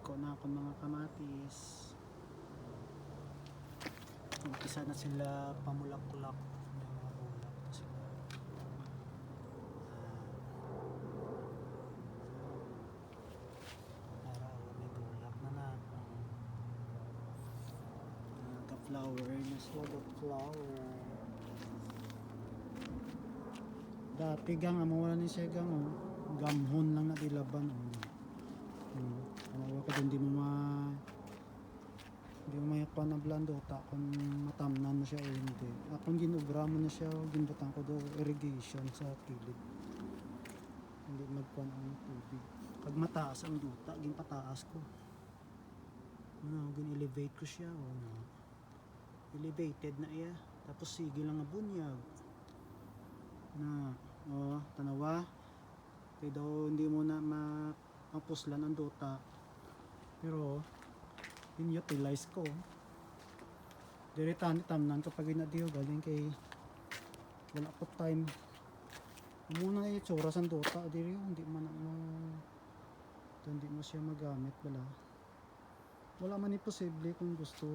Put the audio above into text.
ko na ako mga kamatis. Umpisa na sila pamulak-kulak ng mga bulak na sila. Para may bulak na flower na sila, flower. Dati gang amo wala ni siya gang gamhon lang na dilaban ano ka hindi mo mayakpan na blando ta kung matamnan mo siya o hindi. Akong ginubra mo na siya, ginbutan ko do irrigation sa kilid. Hindi magkuhan ang tubig. Pag mataas ang duta, ginpataas ko. Gin-elevate ko siya elevated na iya. Tapos sige lang nga bunyag. Tanawa. Kaya daw hindi mo na mapuslan ang duta. Pero in-utilize ko. Diretan tamnan kapag inadiyo galing kay wala po time. Muna na itsura sa duta diri hindi man hindi mo siya magamit wala man posible kung gusto